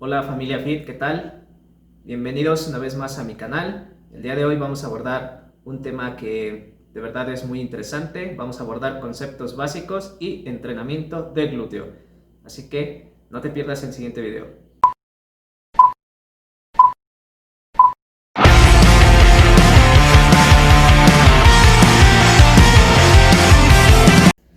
Hola familia Fit, ¿qué tal? Bienvenidos una vez más a mi canal. El día de hoy vamos a abordar un tema que de verdad es muy interesante. Vamos a abordar conceptos básicos y entrenamiento del glúteo. Así que no te pierdas el siguiente video.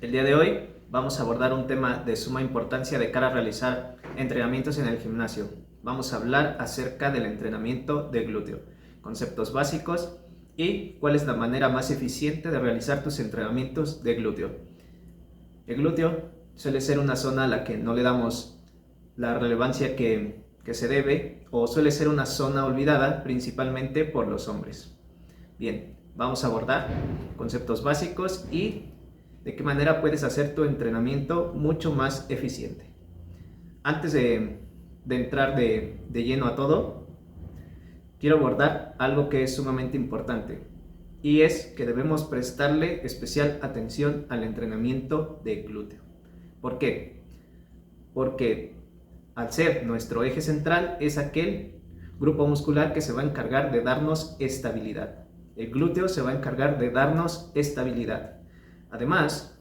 El día de hoy vamos a abordar un tema de suma importancia de cara a realizar entrenamientos en el gimnasio. Vamos a hablar acerca del entrenamiento de glúteo, conceptos básicos y cuál es la manera más eficiente de realizar tus entrenamientos de glúteo. El glúteo suele ser una zona a la que no le damos la relevancia que se debe, o suele ser una zona olvidada principalmente por los hombres. Bien, vamos a abordar conceptos básicos y de qué manera puedes hacer tu entrenamiento mucho más eficiente. Antes de entrar de lleno a todo, quiero abordar algo que es sumamente importante, y es que debemos prestarle especial atención al entrenamiento de glúteo. ¿Por qué? Porque al ser nuestro eje central es aquel grupo muscular que se va a encargar de darnos estabilidad. El glúteo se va a encargar de darnos estabilidad. Además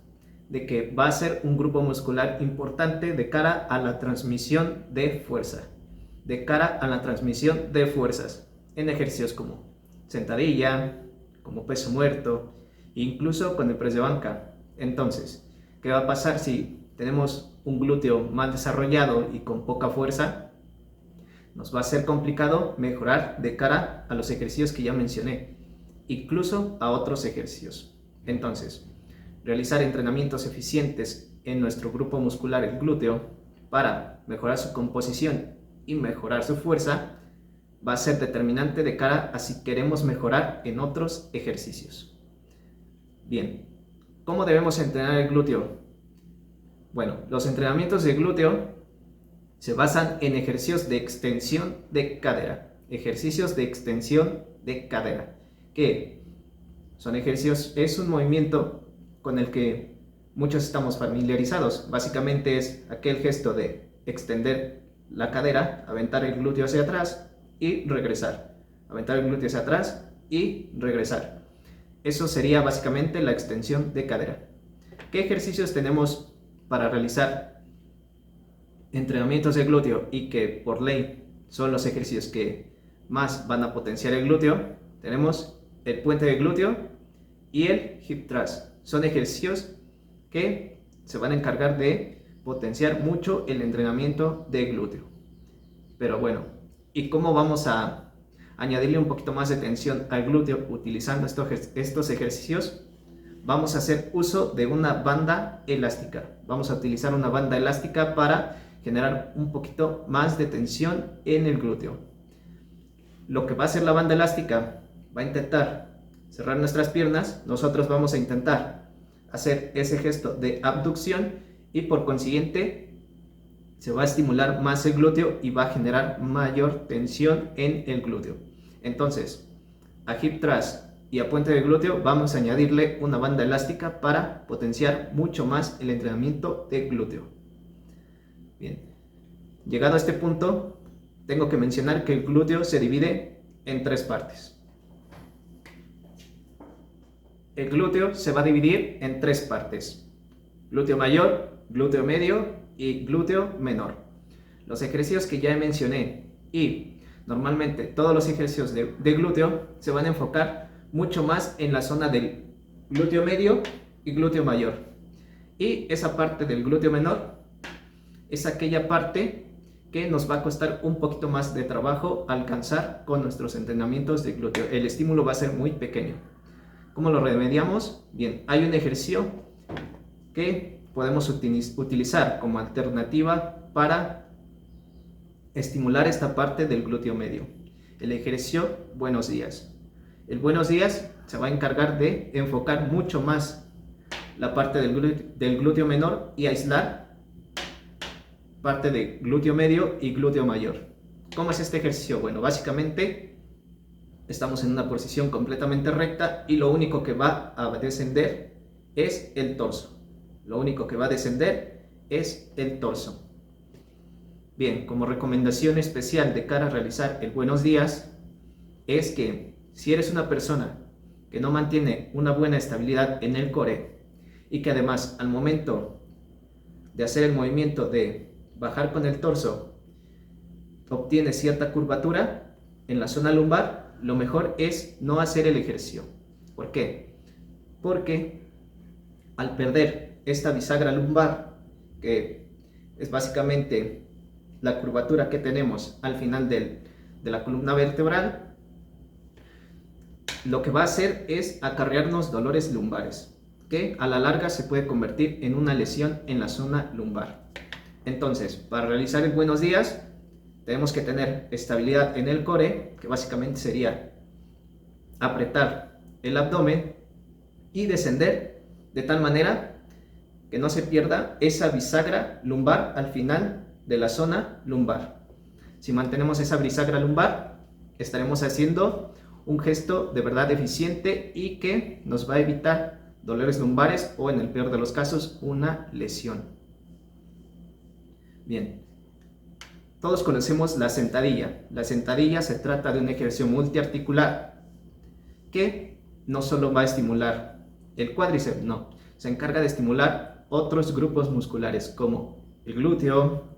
de que va a ser un grupo muscular importante de cara a la transmisión de fuerza. De cara a la transmisión de fuerzas en ejercicios como sentadilla, como peso muerto, incluso con el press de banca. Entonces, ¿qué va a pasar si tenemos un glúteo mal desarrollado y con poca fuerza? Nos va a ser complicado mejorar de cara a los ejercicios que ya mencioné, incluso a otros ejercicios. Entonces, realizar entrenamientos eficientes en nuestro grupo muscular, el glúteo, para mejorar su composición y mejorar su fuerza, va a ser determinante de cara a si queremos mejorar en otros ejercicios. Bien, ¿cómo debemos entrenar el glúteo? Bueno, los entrenamientos de glúteo se basan en ejercicios de extensión de cadera. Ejercicios de extensión de cadera. ¿Qué son ejercicios? Es un movimiento con el que muchos estamos familiarizados. Básicamente es aquel gesto de extender la cadera, aventar el glúteo hacia atrás y regresar. Aventar el glúteo hacia atrás y regresar. Eso sería básicamente la extensión de cadera. ¿Qué ejercicios tenemos para realizar entrenamientos de glúteo y que por ley son los ejercicios que más van a potenciar el glúteo? Tenemos el puente de glúteo y el hip thrust. Son ejercicios que se van a encargar de potenciar mucho el entrenamiento de glúteo. Pero bueno, ¿y cómo vamos a añadirle un poquito más de tensión al glúteo utilizando estos ejercicios? Vamos a hacer uso de una banda elástica. Vamos a utilizar una banda elástica para generar un poquito más de tensión en el glúteo. Lo que va a hacer la banda elástica va a intentar cerrar nuestras piernas. Nosotros vamos a intentar hacer ese gesto de abducción y por consiguiente se va a estimular más el glúteo y va a generar mayor tensión en el glúteo. Entonces, a hip thrust y a puente de glúteo vamos a añadirle una banda elástica para potenciar mucho más el entrenamiento de glúteo. Bien, llegado a este punto, tengo que mencionar que el glúteo se divide en tres partes. El glúteo se va a dividir en tres partes: glúteo mayor, glúteo medio y glúteo menor. Los ejercicios que ya mencioné y normalmente todos los ejercicios de glúteo se van a enfocar mucho más en la zona del glúteo medio y glúteo mayor. Y esa parte del glúteo menor es aquella parte que nos va a costar un poquito más de trabajo alcanzar con nuestros entrenamientos de glúteo. El estímulo va a ser muy pequeño. ¿Cómo lo remediamos? Bien, hay un ejercicio que podemos utilizar como alternativa para estimular esta parte del glúteo medio. El ejercicio buenos días. El buenos días se va a encargar de enfocar mucho más la parte del glúteo menor y aislar parte de glúteo medio y glúteo mayor. ¿Cómo es este ejercicio? Bueno, básicamente estamos en una posición completamente recta y lo único que va a descender es el torso. Lo único que va a descender es el torso. Bien, como recomendación especial de cara a realizar el buenos días, es que si eres una persona que no mantiene una buena estabilidad en el core y que además al momento de hacer el movimiento de bajar con el torso obtiene cierta curvatura en la zona lumbar, lo mejor es no hacer el ejercicio. ¿Por qué? Porque al perder esta bisagra lumbar, que es básicamente la curvatura que tenemos al final de la columna vertebral, lo que va a hacer es acarrearnos dolores lumbares, que a la larga se puede convertir en una lesión en la zona lumbar. Entonces, para realizar el buenos días, tenemos que tener estabilidad en el core, que básicamente sería apretar el abdomen y descender de tal manera que no se pierda esa bisagra lumbar al final de la zona lumbar. Si mantenemos esa bisagra lumbar, estaremos haciendo un gesto de verdad eficiente y que nos va a evitar dolores lumbares o, en el peor de los casos, una lesión. Bien, todos conocemos la sentadilla. La sentadilla se trata de un ejercicio multiarticular que no solo va a estimular el cuádriceps, no, se encarga de estimular otros grupos musculares como el glúteo,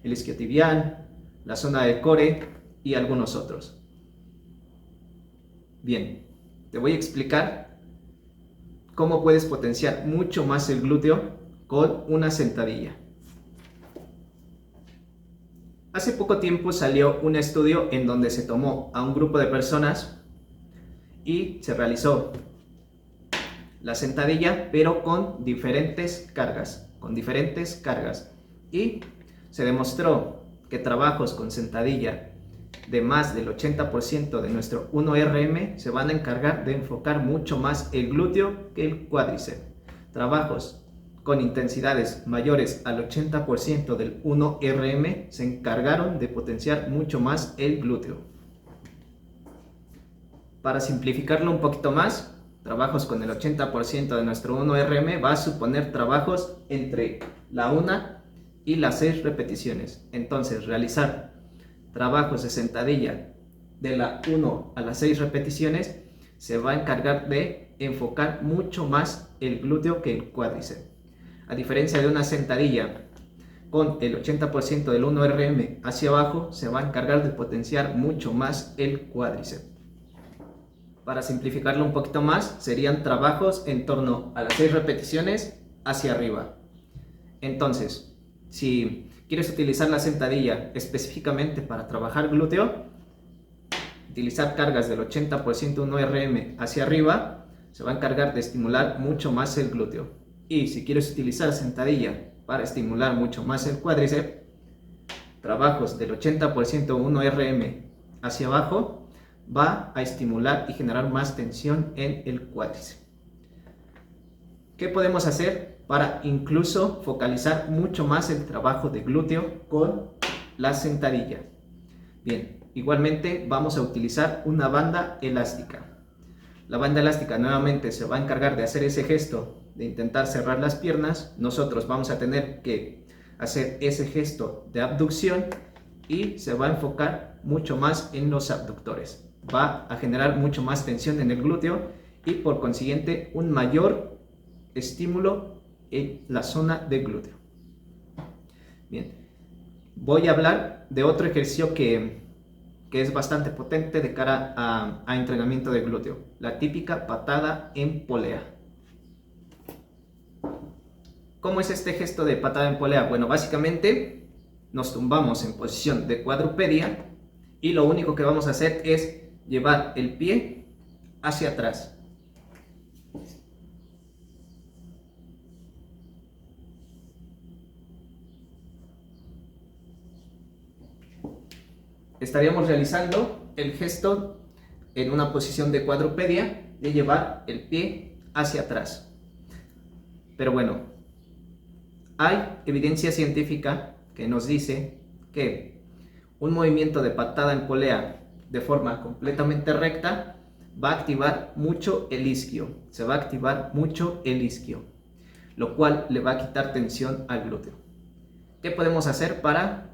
el isquiotibial, la zona del core y algunos otros. Bien, te voy a explicar cómo puedes potenciar mucho más el glúteo con una sentadilla. Hace poco tiempo salió un estudio en donde se tomó a un grupo de personas y se realizó la sentadilla, pero con diferentes cargas, y se demostró que trabajos con sentadilla de más del 80% de nuestro 1RM se van a encargar de enfocar mucho más el glúteo que el cuádriceps. Trabajos con intensidades mayores al 80% del 1RM se encargaron de potenciar mucho más el glúteo. Para simplificarlo un poquito más, trabajos con el 80% de nuestro 1RM va a suponer trabajos entre la 1 y las 6 repeticiones. Entonces, realizar trabajos de sentadilla de la 1 a las 6 repeticiones se va a encargar de enfocar mucho más el glúteo que el cuádriceps. A diferencia de una sentadilla con el 80% del 1RM hacia abajo, se va a encargar de potenciar mucho más el cuádriceps. Para simplificarlo un poquito más, serían trabajos en torno a las 6 repeticiones hacia arriba. Entonces, si quieres utilizar la sentadilla específicamente para trabajar glúteo, utilizar cargas del 80% 1RM hacia arriba, se va a encargar de estimular mucho más el glúteo. Y si quieres utilizar sentadilla para estimular mucho más el cuádriceps, trabajos del 80% 1RM hacia abajo va a estimular y generar más tensión en el cuádriceps. ¿Qué podemos hacer para incluso focalizar mucho más el trabajo de glúteo con la sentadilla? Bien, igualmente vamos a utilizar una banda elástica. La banda elástica nuevamente se va a encargar de hacer ese gesto de intentar cerrar las piernas. Nosotros vamos a tener que hacer ese gesto de abducción y se va a enfocar mucho más en los abductores. Va a generar mucho más tensión en el glúteo y por consiguiente un mayor estímulo en la zona del glúteo. Bien, voy a hablar de otro ejercicio que es bastante potente de cara a entrenamiento de glúteo, la típica patada en polea. ¿Cómo es este gesto de patada en polea? Bueno, básicamente nos tumbamos en posición de cuadrupedia y lo único que vamos a hacer es llevar el pie hacia atrás. Estaríamos realizando el gesto en una posición de cuadrupedia de llevar el pie hacia atrás. Pero bueno, hay evidencia científica que nos dice que un movimiento de patada en polea de forma completamente recta va a activar mucho el isquio, se va a activar mucho el isquio, lo cual le va a quitar tensión al glúteo. ¿Qué podemos hacer para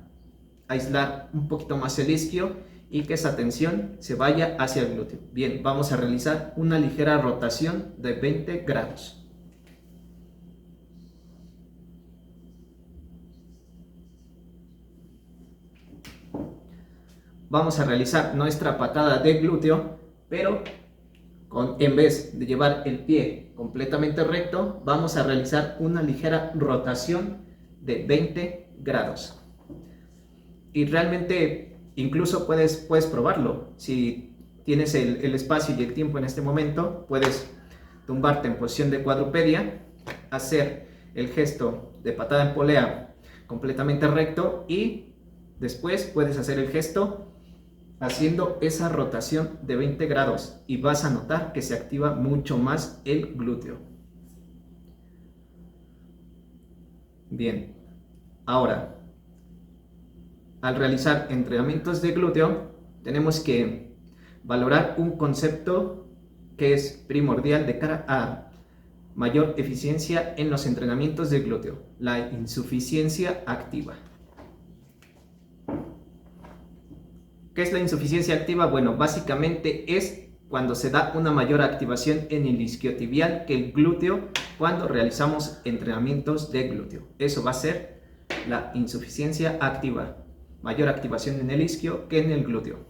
aislar un poquito más el isquio y que esa tensión se vaya hacia el glúteo. Bien, vamos a realizar una ligera rotación de 20 grados. Vamos a realizar nuestra patada de glúteo, pero en vez de llevar el pie completamente recto, vamos a realizar una ligera rotación de 20 grados. Y realmente incluso puedes probarlo. Si tienes el espacio y el tiempo en este momento, puedes tumbarte en posición de cuadrupedia, hacer el gesto de patada en polea completamente recto y después puedes hacer el gesto haciendo esa rotación de 20 grados y vas a notar que se activa mucho más el glúteo. Bien, ahora, al realizar entrenamientos de glúteo, tenemos que valorar un concepto que es primordial de cara a mayor eficiencia en los entrenamientos de glúteo, la insuficiencia activa. ¿Qué es la insuficiencia activa? Bueno, básicamente es cuando se da una mayor activación en el isquiotibial que el glúteo cuando realizamos entrenamientos de glúteo. Eso va a ser la insuficiencia activa, mayor activación en el isquio que en el glúteo.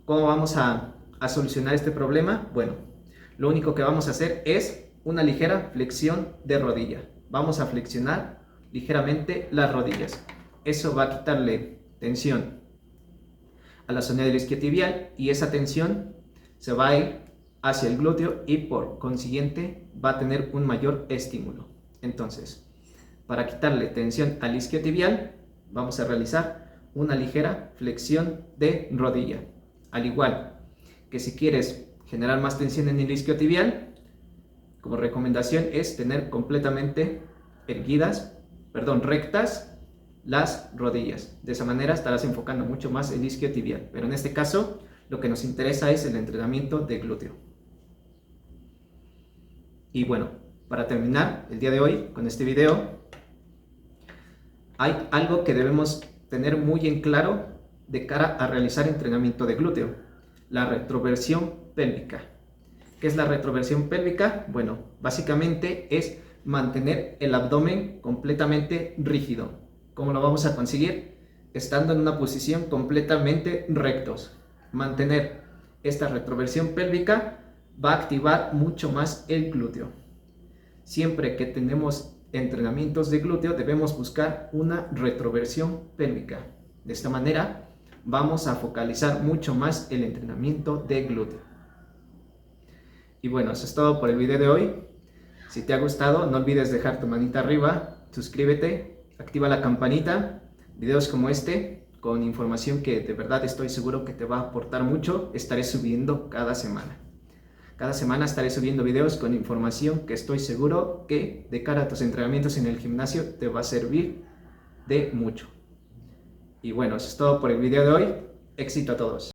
¿Cómo vamos a solucionar este problema? Bueno, lo único que vamos a hacer es una ligera flexión de rodilla. Vamos a flexionar ligeramente las rodillas. Eso va a quitarle tensión a la zona del isquiotibial y esa tensión se va a ir hacia el glúteo y por consiguiente va a tener un mayor estímulo. Entonces, para quitarle tensión al isquiotibial, vamos a realizar una ligera flexión de rodilla. Al igual que si quieres generar más tensión en el isquiotibial, como recomendación es tener completamente rectas las rodillas. De esa manera estarás enfocando mucho más el isquiotibial. Pero en este caso, lo que nos interesa es el entrenamiento de glúteo. Y bueno, para terminar el día de hoy con este video, hay algo que debemos tener muy en claro de cara a realizar entrenamiento de glúteo: la retroversión pélvica. ¿Qué es la retroversión pélvica? Bueno, básicamente es mantener el abdomen completamente rígido. ¿Cómo lo vamos a conseguir? Estando en una posición completamente rectos. Mantener esta retroversión pélvica va a activar mucho más el glúteo. Siempre que tenemos entrenamientos de glúteo debemos buscar una retroversión pélvica. De esta manera vamos a focalizar mucho más el entrenamiento de glúteo. Y bueno, eso es todo por el video de hoy. Si te ha gustado, no olvides dejar tu manita arriba, suscríbete, activa la campanita. Videos como este, con información que de verdad estoy seguro que te va a aportar mucho, estaré subiendo cada semana. Cada semana estaré subiendo videos con información que estoy seguro que de cara a tus entrenamientos en el gimnasio te va a servir de mucho. Y bueno, eso es todo por el video de hoy. Éxito a todos.